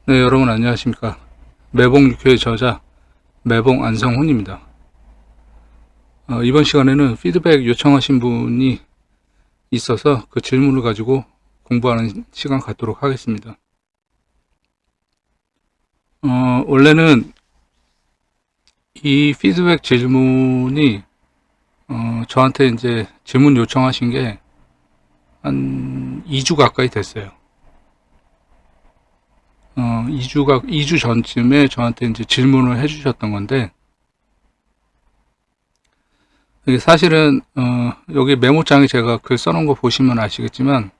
네, 여러분 안녕하십니까. 매봉 육회의 저자 매봉 안성훈입니다. 이번 시간에는 피드백 요청하신 분이 있어서 그 질문을 가지고 공부하는 시간 갖도록 하겠습니다. 원래는 이 피드백 질문이 저한테 이제 질문 요청하신 게 한 2주 가까이 됐어요. 2주 전쯤에 저한테 이제 질문을 해주셨던 건데, 이게 사실은, 여기 메모장에 제가 글 써놓은 거 보시면 아시겠지만,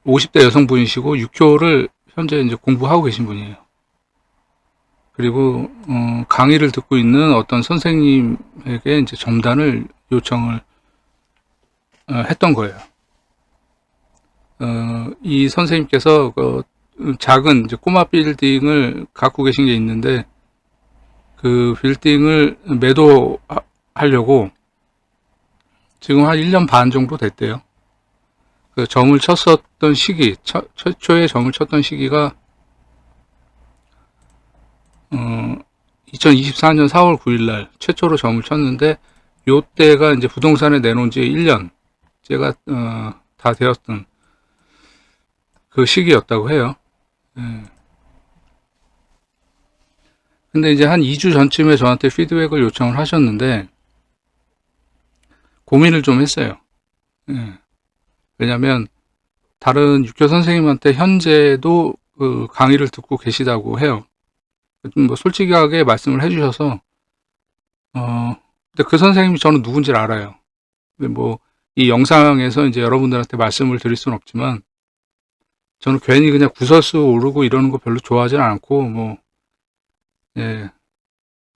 50대 여성분이시고, 육교를 현재 이제 공부하고 계신 분이에요. 그리고, 강의를 듣고 있는 어떤 선생님에게 이제 점단을 요청을 했던 거예요. 이 선생님께서 작은 이제 꼬마 빌딩을 갖고 계신 게 있는데, 그 빌딩을 매도하려고 지금 한 1년 반 정도 됐대요. 그 점을 쳤었던 시기, 최초에 점을 쳤던 시기가 2024년 4월 9일 날 최초로 점을 쳤는데, 요때가 이제 부동산에 내놓은 지 1년째가 다 되었던 그 시기였다고 해요. 예. 근데 이제 한 2주 전쯤에 저한테 피드백을 요청을 하셨는데, 고민을 좀 했어요. 예. 왜냐면 다른 육교 선생님한테 현재도 그 강의를 듣고 계시다고 해요. 뭐 솔직하게 말씀을 해주셔서, 근데 그 선생님이 저는 누군지를 알아요. 근데 뭐 이 영상에서 이제 여러분들한테 말씀을 드릴 수는 없지만, 저는 괜히 그냥 구설수 오르고 이러는 거 별로 좋아하진 않고, 뭐, 예.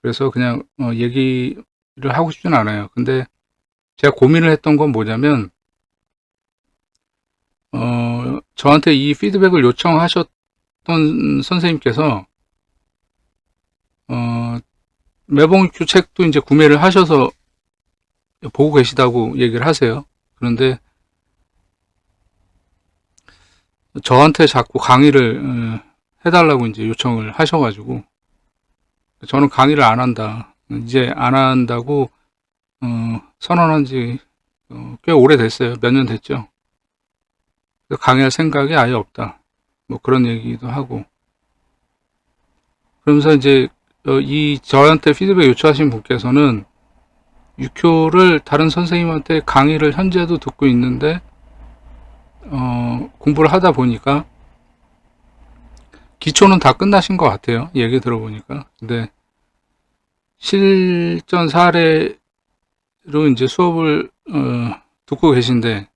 그래서 그냥, 얘기를 하고 싶진 않아요. 근데 제가 고민을 했던 건 뭐냐면, 저한테 이 피드백을 요청하셨던 선생님께서, 어, 매봉큐 책도 이제 구매를 하셔서 보고 계시다고 얘기를 하세요. 그런데 저한테 자꾸 강의를 해달라고 이제 요청을 하셔가지고, 저는 강의를 안 한다. 이제 안 한다고 선언한 지 꽤 오래됐어요. 몇 년 됐죠. 강의할 생각이 아예 없다. 뭐 그런 얘기도 하고. 그러면서 이제 이 저한테 피드백 요청하신 분께서는 육효를 다른 선생님한테 강의를 현재도 듣고 있는데 공부를 하다 보니까 기초는 다 끝나신 것 같아요. 얘기 들어보니까. 근데 실전 사례로 이제 수업을 듣고 계신데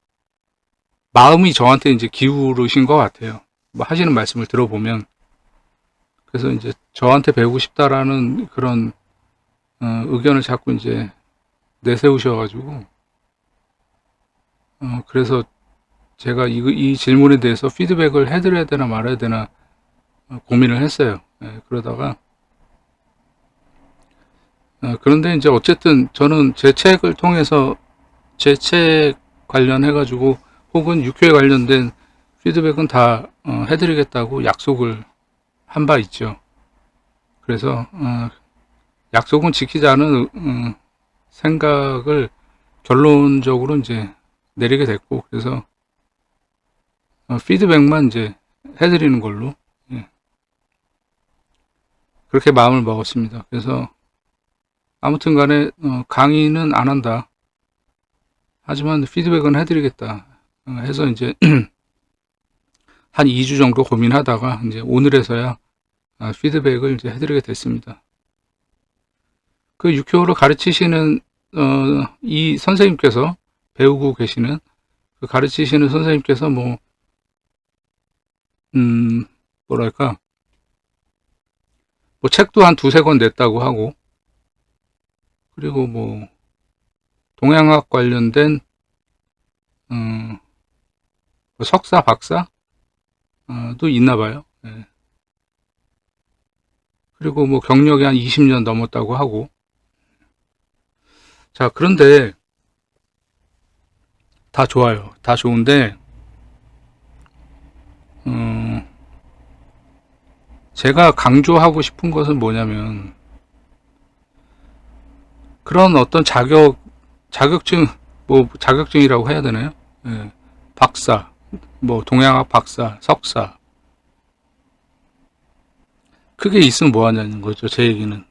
마음이 저한테 이제 기울으신 것 같아요. 뭐 하시는 말씀을 들어보면. 그래서 이제 저한테 배우고 싶다라는 그런 의견을 자꾸 이제 내세우셔가지고 그래서 제가 이 질문에 대해서 피드백을 해드려야 되나 말아야 되나 고민을 했어요. 예, 그러다가 그런데 이제 어쨌든 저는 제 책을 통해서 제 책 관련해가지고 혹은 육회 관련된 피드백은 다 해드리겠다고 약속을 한 바 있죠. 그래서 약속은 지키자는 생각을 결론적으로 이제 내리게 됐고, 그래서 피드백만 이제 해드리는 걸로, 예, 그렇게 마음을 먹었습니다. 그래서 아무튼 간에 강의는 안 한다. 하지만 피드백은 해드리겠다 해서 이제 한 2주 정도 고민하다가 이제 오늘에서야 피드백을 이제 해드리게 됐습니다. 그 육효를 가르치시는 이 선생님께서 배우고 계시는 그 가르치시는 선생님께서 뭐 뭐랄까 뭐 책도 한 두세 권 냈다고 하고, 그리고 뭐 동양학 관련된 뭐 석사 박사도 있나 봐요. 예. 그리고 뭐 경력이 한 20년 넘었다고 하고. 자, 그런데 다 좋아요. 다 좋은데 제가 강조하고 싶은 것은 뭐냐면, 그런 어떤 자격증, 뭐, 자격증이라고 해야 되나요? 예, 박사, 뭐, 동양학 박사, 석사. 그게 있으면 뭐 하냐는 거죠, 제 얘기는.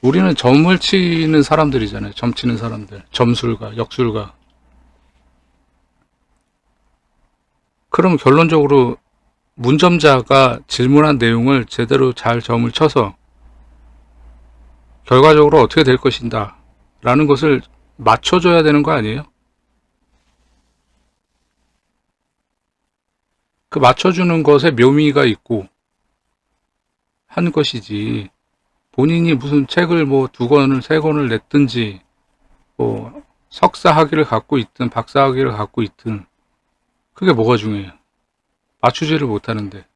우리는 점을 치는 사람들이잖아요. 점 치는 사람들. 점술가, 역술가. 그럼 결론적으로 문점자가 질문한 내용을 제대로 잘 점을 쳐서 결과적으로 어떻게 될 것인가 라는 것을 맞춰줘야 되는 거 아니에요? 그 맞춰주는 것에 묘미가 있고 한 것이지, 본인이 무슨 책을 뭐 두 권을 세 권을 냈든지 뭐 석사 학위를 갖고 있든 박사 학위를 갖고 있든 그게 뭐가 중요해요? 맞추지를 못하는데.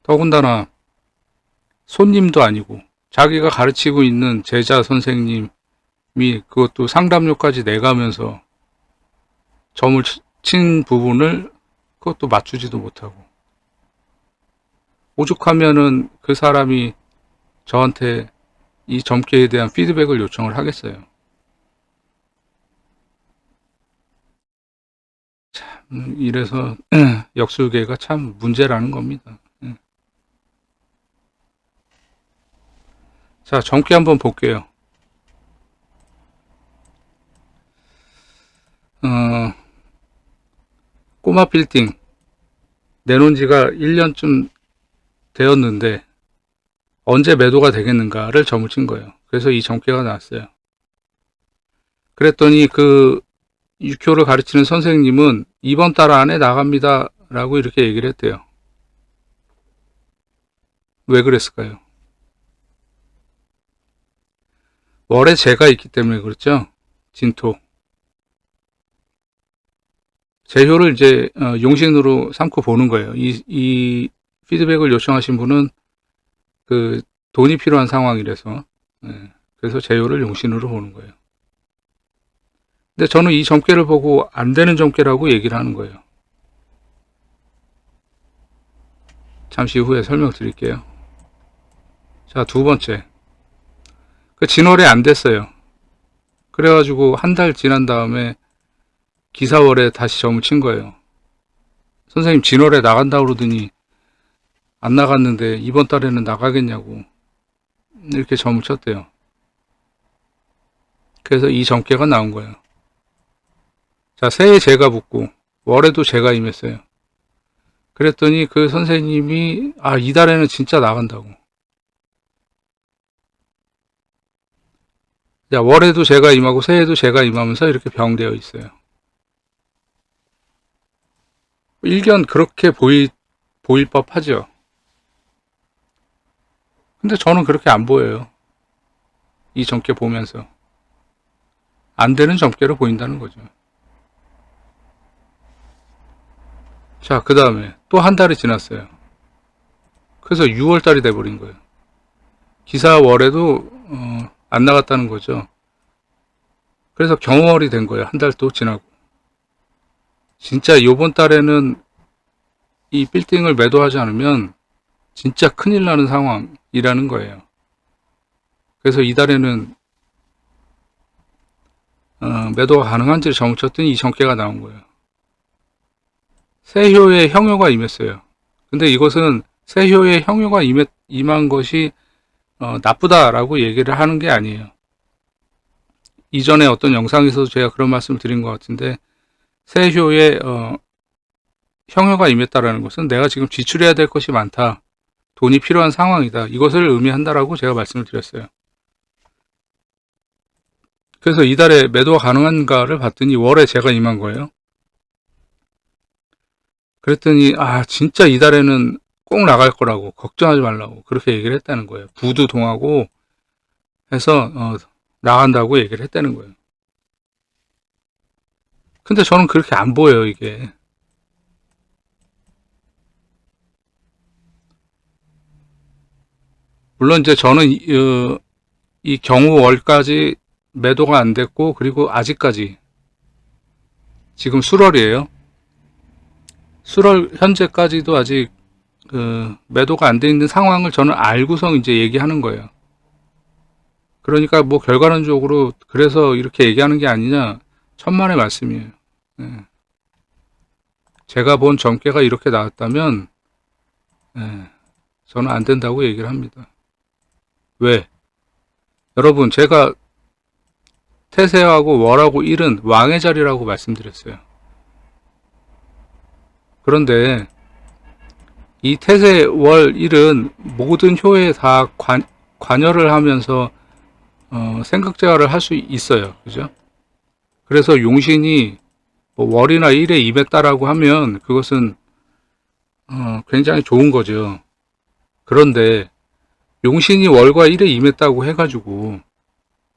더군다나 손님도 아니고 자기가 가르치고 있는 제자 선생님이 그것도 상담료까지 내가면서 점을 친 부분을 그것도 맞추지도 못하고, 오죽하면은 그 사람이 저한테 이 점괘에 대한 피드백을 요청을 하겠어요. 이래서 역술계가 참 문제라는 겁니다. 자, 점괘 한번 볼게요. 꼬마 빌딩 내놓은 지가 1년쯤 되었는데 언제 매도가 되겠는가를 점을 친 거예요. 그래서 이 점괘가 나왔어요. 그랬더니 그 육효를 가르치는 선생님은 이번 달 안에 나갑니다 라고 이렇게 얘기를 했대요. 왜 그랬을까요? 월에 재가 있기 때문에 그렇죠. 진토. 재효를 이제 용신으로 삼고 보는 거예요. 이 피드백을 요청하신 분은 그 돈이 필요한 상황이라서, 그래서 재효를 용신으로 보는 거예요. 근데 저는 이 점괘를 보고 안 되는 점괘라고 얘기를 하는 거예요. 잠시 후에 설명드릴게요. 자, 두 번째. 그 진월에 안 됐어요. 그래가지고 한 달 지난 다음에 기사월에 다시 점을 친 거예요. 선생님 진월에 나간다 그러더니 안 나갔는데 이번 달에는 나가겠냐고 이렇게 점을 쳤대요. 그래서 이 점괘가 나온 거예요. 자, 새해 재가 붙고 월에도 재가 임했어요. 그랬더니 그 선생님이 이달에는 진짜 나간다고. 자, 월에도 재가 임하고 새해도 재가 임하면서 이렇게 병되어 있어요. 일견 그렇게 보일 법하죠. 근데 저는 그렇게 안 보여요. 이 점괘 보면서 안 되는 점괘로 보인다는 거죠. 자, 그 다음에 또 한 달이 지났어요. 그래서 6월달이 돼버린 거예요. 기사월에도 안 나갔다는 거죠. 그래서 경월이 된 거예요. 한 달 또 지나고. 진짜 이번 달에는 이 빌딩을 매도하지 않으면 진짜 큰일 나는 상황이라는 거예요. 그래서 이달에는 매도가 가능한지를 점을 쳤더니 이 점괘가 나온 거예요. 세효의 형효가 임했어요. 근데 이것은 세효의 형효가 임한 것이 나쁘다라고 얘기를 하는 게 아니에요. 이전에 어떤 영상에서도 제가 그런 말씀을 드린 것 같은데, 세효의 형효가 임했다라는 것은 내가 지금 지출해야 될 것이 많다, 돈이 필요한 상황이다, 이것을 의미한다라고 제가 말씀을 드렸어요. 그래서 이달에 매도가 가능한가를 봤더니 월에 재가 임한 거예요. 그랬더니 진짜 이달에는 꼭 나갈 거라고, 걱정하지 말라고 그렇게 얘기를 했다는 거예요. 부도 동하고 해서 나간다고 얘기를 했다는 거예요. 근데 저는 그렇게 안 보여요, 이게. 물론 이제 저는 이 경우월까지 매도가 안 됐고, 그리고 아직까지 지금 수월이에요. 수월 현재까지도 아직 매도가 안 돼 있는 상황을 저는 알고서 이제 얘기하는 거예요. 그러니까 뭐 결과론적으로 그래서 이렇게 얘기하는 게 아니냐, 천만의 말씀이에요. 예. 제가 본 점괘가 이렇게 나왔다면 예, 저는 안 된다고 얘기를 합니다. 왜? 여러분, 제가 태세하고 월하고 일은 왕의 자리라고 말씀드렸어요. 그런데 이 태세 월 일은 모든 효에 다 관여를 하면서 생각제화를 할 수 있어요. 그죠? 그래서 용신이 뭐 월이나 일에 임했다라고 하면 그것은 굉장히 좋은 거죠. 그런데 용신이 월과 일에 임했다고 해가지고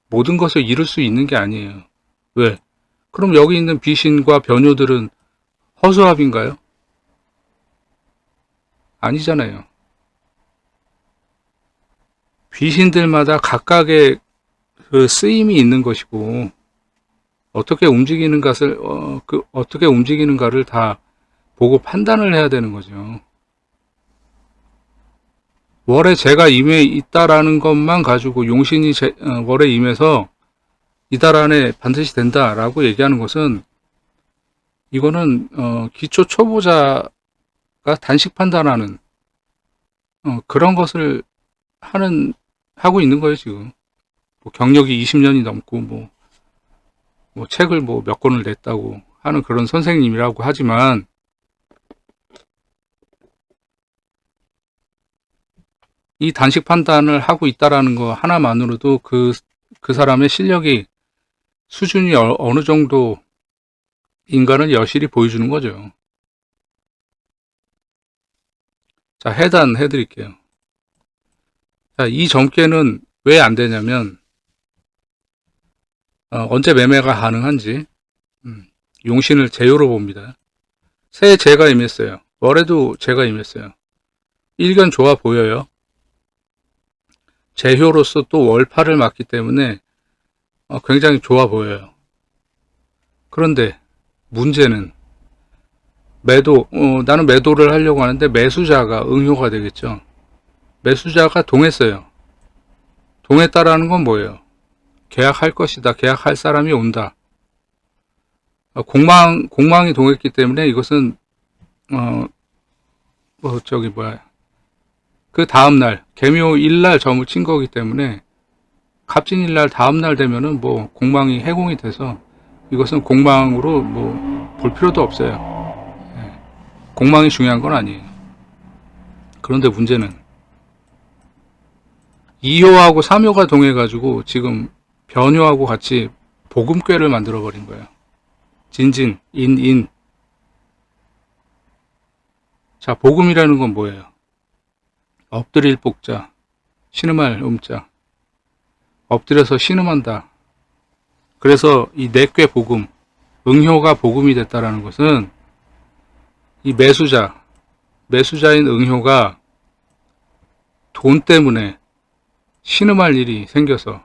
모든 것을 이룰 수 있는 게 아니에요. 왜? 그럼 여기 있는 비신과 변효들은 허수아비인가요? 아니잖아요. 귀신들마다 각각의 그 쓰임이 있는 것이고 어떻게 움직이는 것을 어떻게 움직이는가를 다 보고 판단을 해야 되는 거죠. 월에 제가 임해 있다라는 것만 가지고 용신이 월에 임해서 이달 안에 반드시 된다라고 얘기하는 것은 이거는 기초 초보자가 단식 판단하는 그런 것을 하고 있는 거예요 지금. 뭐 경력이 20년이 넘고 뭐 책을 뭐 몇 권을 냈다고 하는 그런 선생님이라고 하지만 이 단식 판단을 하고 있다라는 거 하나만으로도 그 사람의 실력이 수준이 어느 정도 인간을 여실히 보여주는 거죠. 자, 해단해 드릴게요. 자, 이 점괘는 왜 안 되냐면 언제 매매가 가능한지 용신을 제요로 봅니다. 새해 제가 임했어요. 월에도 제가 임했어요. 일견 좋아 보여요. 제효로서 또 월파를 맞기 때문에 굉장히 좋아 보여요. 그런데 문제는 나는 매도를 하려고 하는데 매수자가 응효가 되겠죠. 매수자가 동했어요. 동했다라는 건 뭐예요? 계약할 것이다. 계약할 사람이 온다. 공망이 동했기 때문에 이것은 그 다음날 개묘일날 점을 친 거기 때문에 갑진일날 다음날 되면은 뭐 공망이 해공이 돼서 이것은 공망으로 뭐 볼 필요도 없어요. 예. 공망이 중요한 건 아니에요. 그런데 문제는 2효하고 3효가 동해가지고 지금 변효하고 같이 복음꾀를 만들어 버린 거예요. 진진, 인. 자, 복음이라는 건 뭐예요? 엎드릴 복자, 신음할 음자. 엎드려서 신음한다. 그래서 이 내꾀 복음, 응효가 복음이 됐다라는 것은 이 매수자인 응효가 돈 때문에 신음할 일이 생겨서,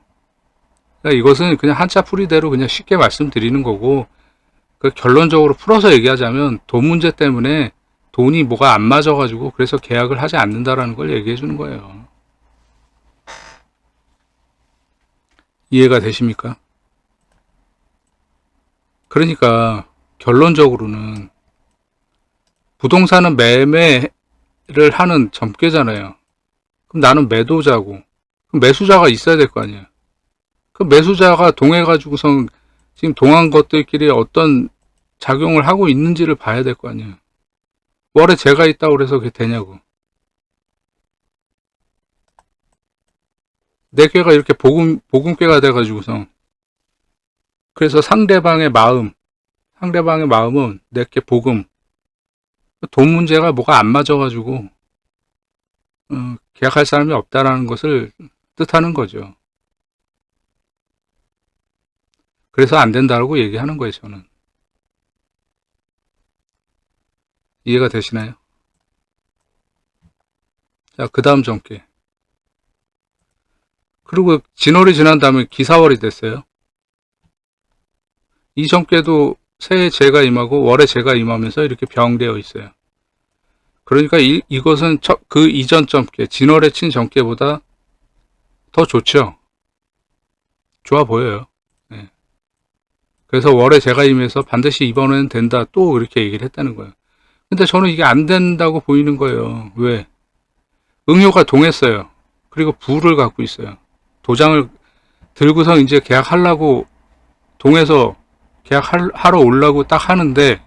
그러니까 이것은 그냥 한자 풀이대로 그냥 쉽게 말씀드리는 거고, 그 결론적으로 풀어서 얘기하자면 돈 문제 때문에 돈이 뭐가 안 맞아가지고 그래서 계약을 하지 않는다라는 걸 얘기해 주는 거예요. 이해가 되십니까? 그러니까 결론적으로는 부동산은 매매를 하는 점괘잖아요. 그럼 나는 매도자고, 그럼 매수자가 있어야 될 거 아니에요. 그 매수자가 동해가지고선 지금 동한 것들끼리 어떤 작용을 하고 있는지를 봐야 될 거 아니에요. 월에 제가 있다고 그래서 그게 되냐고. 내 꾀가 이렇게 복음꾀가 돼가지고서, 그래서 상대방의 마음은 내게 복음. 돈 문제가 뭐가 안 맞아가지고 계약할 사람이 없다라는 것을 뜻하는 거죠. 그래서 안 된다고 얘기하는 거예요, 저는. 이해가 되시나요? 자, 그 다음 점괘. 그리고 진월이 지난 다음에 기사월이 됐어요. 이 점괘도 새해 제가 임하고 월에 제가 임하면서 이렇게 병되어 있어요. 그러니까 이것은 그 이전 점괘, 진월에 친 점괘보다 더 좋죠. 좋아 보여요. 예. 그래서 월에 제가 임해서 반드시 이번에는 된다, 또 이렇게 얘기를 했다는 거예요. 근데 저는 이게 안 된다고 보이는 거예요. 왜? 응효가 동했어요. 그리고 부를 갖고 있어요. 도장을 들고서 이제 계약하려고 동해서 계약하러 오려고 딱 하는데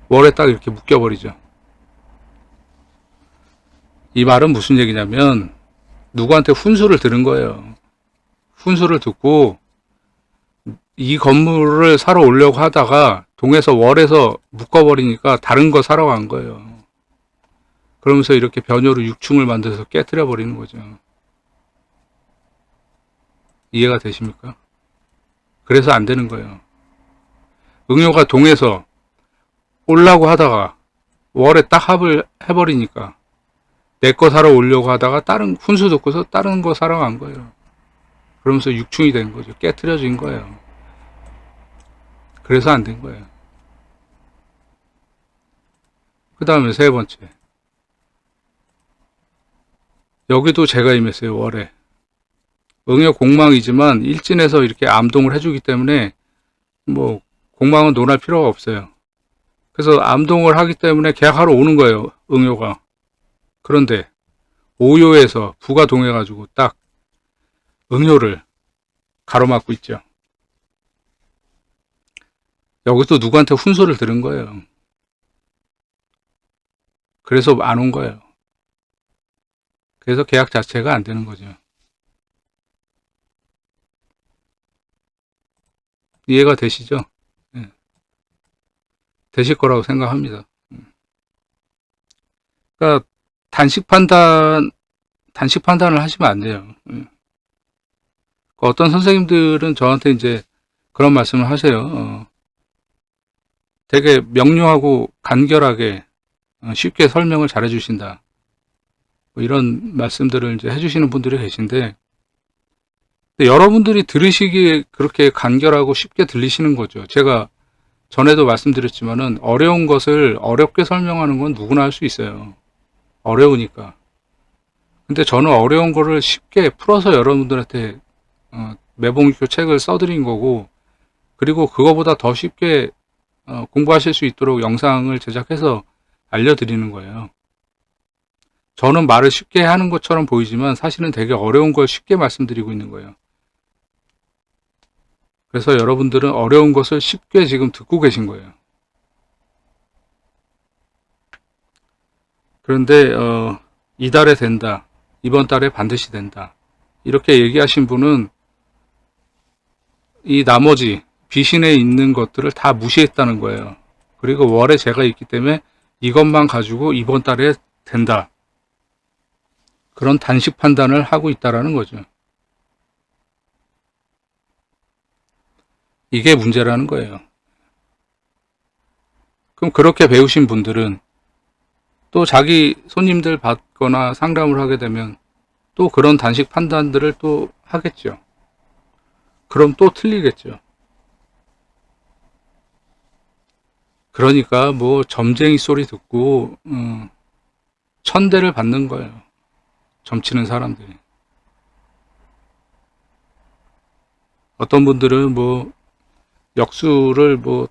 월에 딱 이렇게 묶여버리죠. 이 말은 무슨 얘기냐면 누구한테 훈수를 들은 거예요. 훈수를 듣고 이 건물을 사러 오려고 하다가 동해서 월에서 묶어버리니까 다른 거 사러 간 거예요. 그러면서 이렇게 변효로 6충을 만들어서 깨뜨려 버리는 거죠. 이해가 되십니까? 그래서 안 되는 거예요. 응효가 동해서 오려고 하다가 월에 딱 합을 해버리니까 내 거 사러 오려고 하다가 다른 훈수 듣고서 다른 거 사러 간 거예요. 그러면서 6충이 된 거죠. 깨트려진 거예요. 그래서 안 된 거예요. 그 다음에 세 번째. 여기도 제가 임했어요. 월에. 응효 공망이지만 일진에서 이렇게 암동을 해주기 때문에 뭐 공망은 논할 필요가 없어요. 그래서 암동을 하기 때문에 계약하러 오는 거예요. 응효가. 그런데 오요에서 부가 동해가지고 딱 응효를 가로막고 있죠. 여기서 누구한테 훈수를 들은 거예요. 그래서 안 온 거예요. 그래서 계약 자체가 안 되는 거죠. 이해가 되시죠? 네. 되실 거라고 생각합니다. 그러니까 단식 판단을 하시면 안 돼요. 어떤 선생님들은 저한테 이제 그런 말씀을 하세요. 되게 명료하고 간결하게 쉽게 설명을 잘 해주신다. 뭐 이런 말씀들을 이제 해주시는 분들이 계신데, 여러분들이 들으시기에 그렇게 간결하고 쉽게 들리시는 거죠. 제가 전에도 말씀드렸지만은 어려운 것을 어렵게 설명하는 건 누구나 할 수 있어요. 어려우니까. 근데 저는 어려운 거를 쉽게 풀어서 여러분들한테 매봉익교 책을 써드린 거고, 그리고 그거보다 더 쉽게 공부하실 수 있도록 영상을 제작해서 알려드리는 거예요. 저는 말을 쉽게 하는 것처럼 보이지만 사실은 되게 어려운 걸 쉽게 말씀드리고 있는 거예요. 그래서 여러분들은 어려운 것을 쉽게 지금 듣고 계신 거예요. 그런데 이달에 된다, 이번 달에 반드시 된다, 이렇게 얘기하신 분은 이 나머지 비신에 있는 것들을 다 무시했다는 거예요. 그리고 월에 제가 있기 때문에 이것만 가지고 이번 달에 된다, 그런 단식 판단을 하고 있다라는 거죠. 이게 문제라는 거예요. 그럼 그렇게 배우신 분들은 또 자기 손님들 받거나 상담을 하게 되면 또 그런 단식 판단들을 또 하겠죠. 그럼 또 틀리겠죠. 그러니까 뭐 점쟁이 소리 듣고 천대를 받는 거예요. 점치는 사람들이. 어떤 분들은 뭐 역수를 뭐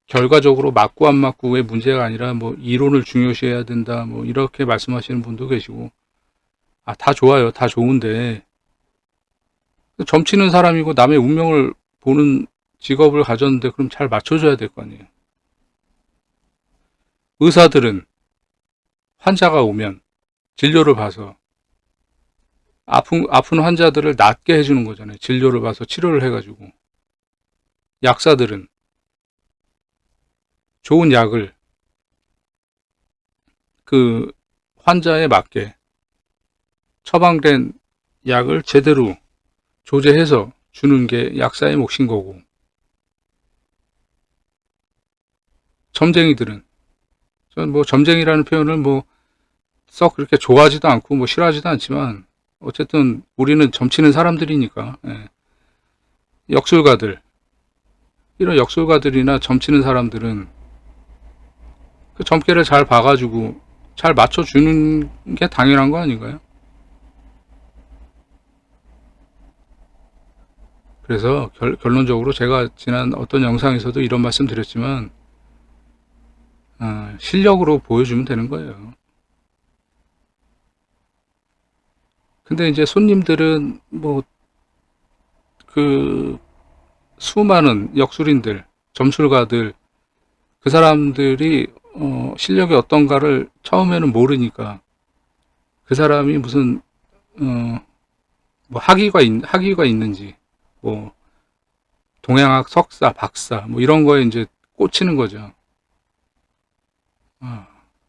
결과적으로 맞고 안 맞고의 문제가 아니라 뭐 이론을 중요시해야 된다, 뭐 이렇게 말씀하시는 분도 계시고, 다 좋아요. 다 좋은데 점치는 사람이고 남의 운명을 보는 직업을 가졌는데 그럼 잘 맞춰줘야 될 거 아니에요. 의사들은 환자가 오면 진료를 봐서 아픈 환자들을 낫게 해주는 거잖아요. 진료를 봐서 치료를 해가지고. 약사들은 좋은 약을 그 환자에 맞게 처방된 약을 제대로 조제해서 주는 게 약사의 몫인 거고, 점쟁이들은, 저는 뭐 점쟁이라는 표현을 뭐 썩 그렇게 좋아하지도 않고 뭐 싫어하지도 않지만 어쨌든 우리는 점치는 사람들이니까, 역술가들, 이런 역술가들이나 점치는 사람들은 그 점괘를 잘 봐가지고 잘 맞춰주는 게 당연한 거 아닌가요? 그래서 결론적으로 제가 지난 어떤 영상에서도 이런 말씀 드렸지만 실력으로 보여주면 되는 거예요. 근데 이제 손님들은 뭐 그 수많은 역술인들, 점술가들, 그 사람들이 실력이 어떤가를 처음에는 모르니까 그 사람이 무슨 뭐 학위가 있는지 뭐 동양학 석사, 박사 뭐 이런 거에 이제 꽂히는 거죠.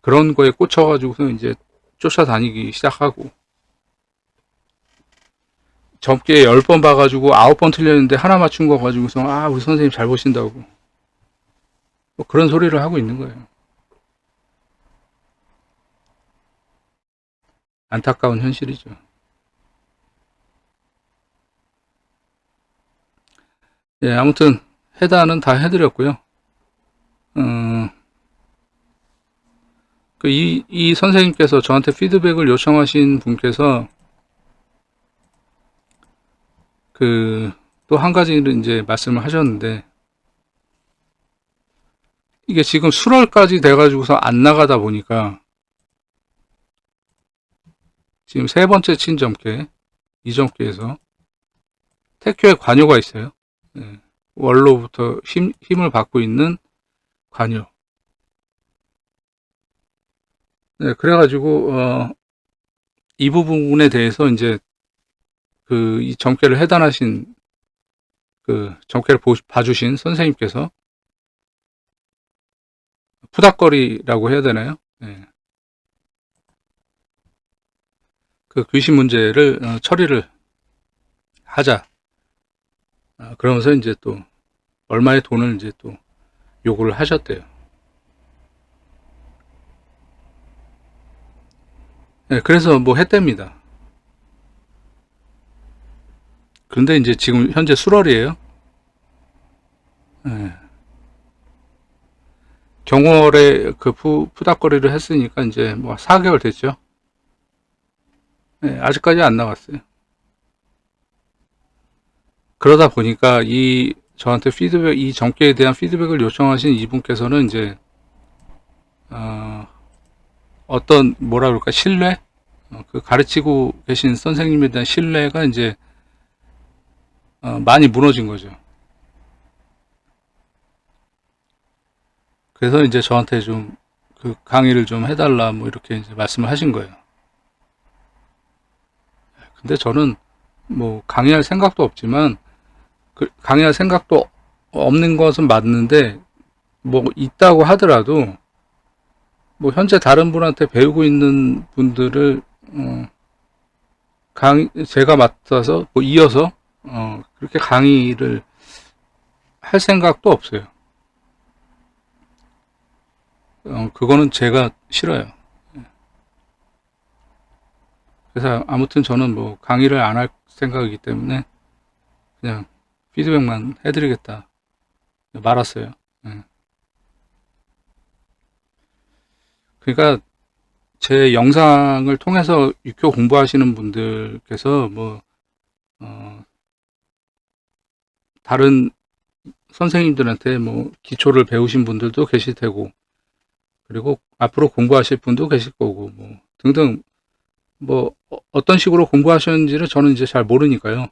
그런 거에 꽂혀가지고서 이제 쫓아다니기 시작하고 접기에 10번 봐가지고 9번 틀렸는데 하나 맞춘 거 가지고서 우리 선생님 잘 보신다고 뭐 그런 소리를 하고 있는 거예요. 안타까운 현실이죠. 예, 아무튼 해단은 다 해드렸고요. 이 선생님께서 저한테 피드백을 요청하신 분께서 또 한 가지를 이제 말씀을 하셨는데, 이게 지금 수월까지 돼가지고서 안 나가다 보니까 지금 세 번째 친점괘, 이점괘에서 태교에 관여가 있어요. 예, 원로부터 힘을 받고 있는 관여. 네, 그래가지고 이 부분에 대해서 이제 이 점괘를 해단하신 점괘를 봐주신 선생님께서 푸닥거리라고 해야 되나요? 네. 그 귀신 문제를 처리를 하자. 그러면서 이제 또 얼마의 돈을 이제 또 요구를 하셨대요. 네, 그래서 뭐 했답니다. 그런데 이제 지금 현재 수월이에요. 네. 경월에 푸닥거리를 했으니까 이제 뭐 4개월 됐죠. 네, 아직까지 안 나왔어요. 그러다 보니까 저한테 이 점괘에 대한 피드백을 요청하신 이분께서는 이제 어떤 뭐라 그럴까 신뢰, 그 가르치고 계신 선생님에 대한 신뢰가 이제 많이 무너진 거죠. 그래서 이제 저한테 좀 강의를 좀 해달라 뭐 이렇게 이제 말씀을 하신 거예요. 근데 저는 뭐 강의할 생각도 없지만 강의할 생각도 없는 것은 맞는데 뭐 있다고 하더라도 뭐 현재 다른 분한테 배우고 있는 분들을 제가 맡아서 뭐 이어서 그렇게 강의를 할 생각도 없어요. 그거는 제가 싫어요. 그래서 아무튼 저는 뭐 강의를 안 할 생각이기 때문에 그냥 피드백만 해드리겠다 말았어요. 그러니까 제 영상을 통해서 육교 공부하시는 분들께서 뭐 다른 선생님들한테 뭐 기초를 배우신 분들도 계실 테고 그리고 앞으로 공부하실 분도 계실 거고 뭐 등등 뭐 어떤 식으로 공부하셨는지를 저는 이제 잘 모르니까요.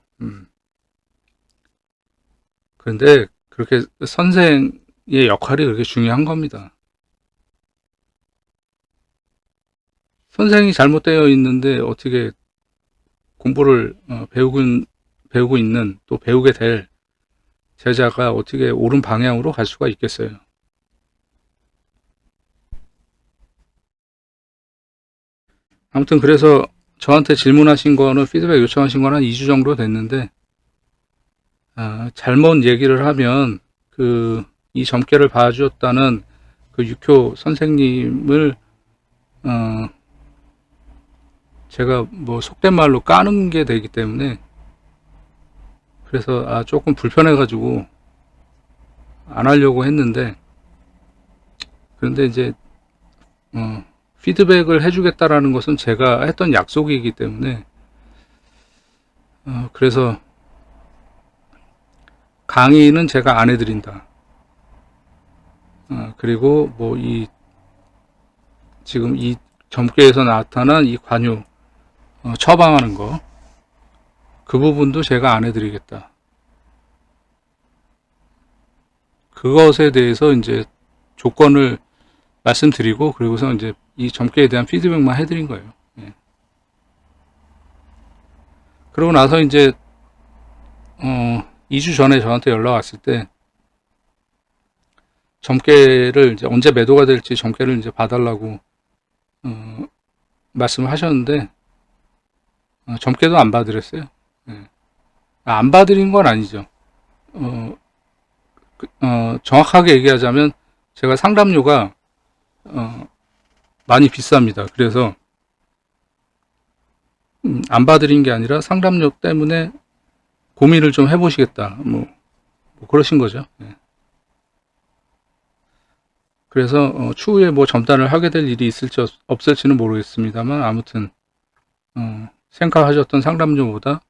그런데 그렇게 선생의 역할이 그렇게 중요한 겁니다. 선생이 잘못되어 있는데 어떻게 공부를 배우고 있는 또 배우게 될 제자가 어떻게 옳은 방향으로 갈 수가 있겠어요. 아무튼 그래서 저한테 질문하신 거는 피드백 요청하신 거는 한 2주 정도 됐는데 잘못 얘기를 하면 이 점괘를 봐주었다는 그 육효 선생님을 제가 뭐 속된 말로 까는 게 되기 때문에 그래서 조금 불편해 가지고 안 하려고 했는데 그런데 이제 피드백을 해주겠다라는 것은 제가 했던 약속이기 때문에, 그래서 강의는 제가 안 해드린다. 그리고 뭐 지금 이 점괘에서 나타난 이 관유, 처방하는 거, 그 부분도 제가 안 해드리겠다. 그것에 대해서 이제 조건을 말씀드리고, 그리고서 이제 이 점괘에 대한 피드백만 해드린 거예요. 예. 그러고 나서 이제 2주 전에 저한테 연락 왔을 때, 점괘를 이제 언제 매도가 될지 점괘를 이제 봐달라고 말씀을 하셨는데, 점괘도 안 봐드렸어요. 예. 안 봐드린 건 아니죠. 정확하게 얘기하자면 제가 상담료가 많이 비쌉니다. 그래서 안 봐드린 게 아니라 상담료 때문에 고민을 좀 해보시겠다. 뭐 그러신 거죠. 예. 그래서 추후에 뭐 점단을 하게 될 일이 있을지 없을지는 모르겠습니다만, 아무튼 생각하셨던 상담료보다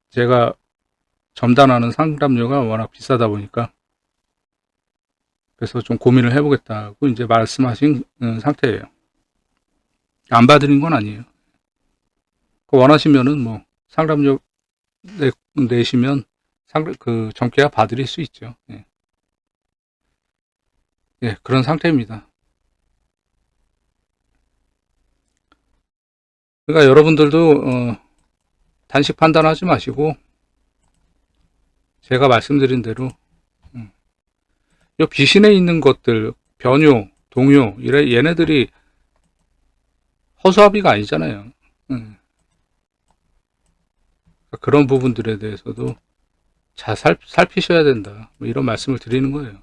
제가 점단하는 상담료가 워낙 비싸다 보니까, 그래서 좀 고민을 해보겠다고 이제 말씀하신 상태예요. 안 봐드린 건 아니에요. 원하시면은 뭐 상담료 내시면 그 점괘가 봐드릴 수 있죠. 예. 예, 그런 상태입니다. 그러니까 여러분들도 단식 판단하지 마시고, 제가 말씀드린 대로 이 비신에 있는 것들, 변효, 동요, 얘네들이 허수아비가 아니잖아요. 그런 부분들에 대해서도 잘 살피셔야 된다, 뭐 이런 말씀을 드리는 거예요.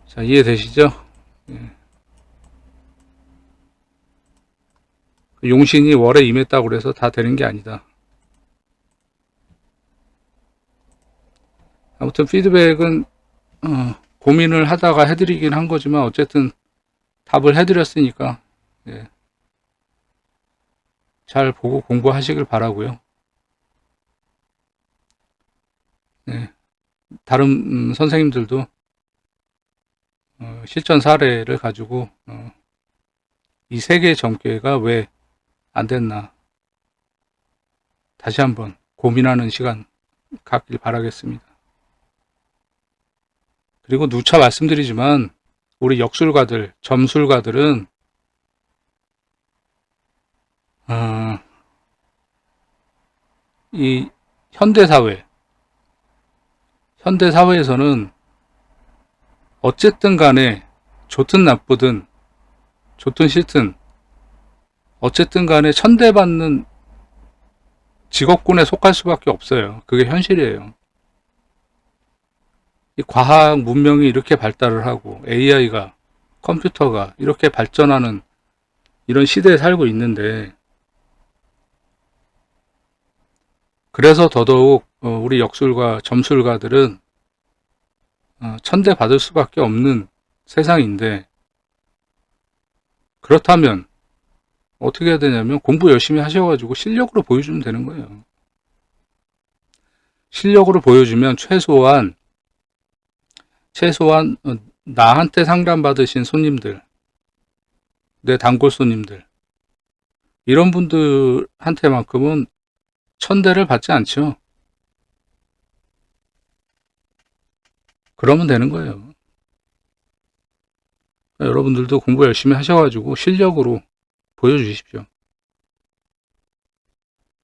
자, 이해되시죠? 예. 용신이 월에 임했다고 그래서 다 되는 게 아니다. 아무튼 피드백은 고민을 하다가 해드리긴 한 거지만, 어쨌든 답을 해드렸으니까, 예, 잘 보고 공부하시길 바라고요. 예, 다른 선생님들도 실전 사례를 가지고 이 세 개의 점괘가 왜 안 됐나 다시 한번 고민하는 시간 갖길 바라겠습니다. 그리고 누차 말씀드리지만, 우리 역술가들, 점술가들은 이 현대사회에서는 어쨌든 간에 좋든 나쁘든, 좋든 싫든, 어쨌든 간에 천대받는 직업군에 속할 수밖에 없어요. 그게 현실이에요. 이 과학 문명이 이렇게 발달을 하고 AI가, 컴퓨터가 이렇게 발전하는 이런 시대에 살고 있는데, 그래서 더더욱 우리 역술가, 점술가들은 천대받을 수밖에 없는 세상인데, 그렇다면 어떻게 해야 되냐면 공부 열심히 하셔가지고 실력으로 보여주면 되는 거예요. 실력으로 보여주면 최소한 나한테 상담받으신 손님들, 내 단골 손님들, 이런 분들한테만큼은 천대를 받지 않죠. 그러면 되는 거예요. 여러분들도 공부 열심히 하셔가지고 실력으로 보여주십시오.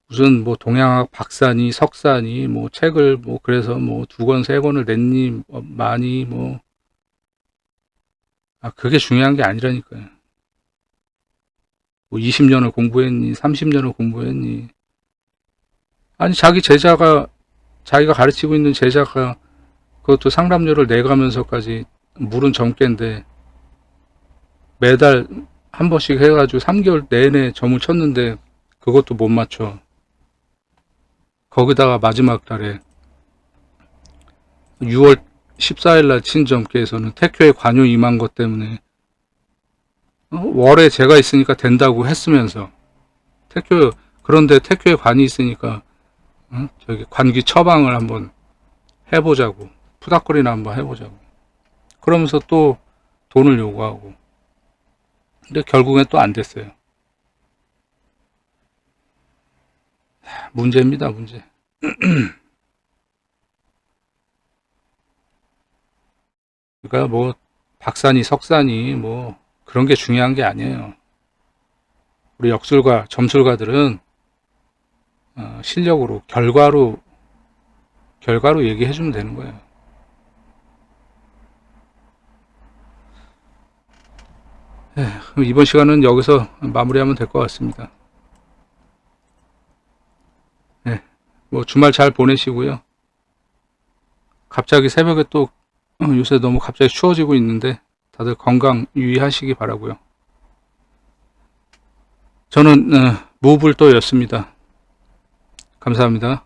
무슨 뭐 동양학 박사니 석사니 뭐 책을 뭐 그래서 뭐 2권 3권을 냈니 많이 뭐 그게 중요한 게 아니라니까요. 뭐 20년을 공부했니 30년을 공부했니, 아니 자기가 가르치고 있는 제자가 그것도 상담료를 내가면서까지 물은 점괘인데 매달 한 번씩 해가지고 3개월 내내 점을 쳤는데 그것도 못 맞춰. 거기다가 마지막 달에 6월 14일 날 친정께서는 태교에 관여 임한 것 때문에 월에 제가 있으니까 된다고 했으면서 그런데 태교에 관이 있으니까 저기 관기 처방을 한번 해보자고, 푸닥거리나 한번 해보자고 그러면서 또 돈을 요구하고, 근데 결국엔 또 안 됐어요. 문제입니다, 문제. 그러니까 뭐 박사니 석사니 뭐 그런 게 중요한 게 아니에요. 우리 역술가 점술가들은 실력으로 결과로 얘기해 주면 되는 거예요. 그럼 이번 시간은 여기서 마무리하면 될 것 같습니다. 뭐 주말 잘 보내시고요. 갑자기 새벽에 또 요새 너무 갑자기 추워지고 있는데 다들 건강 유의하시기 바라고요. 저는 무불도였습니다. 감사합니다.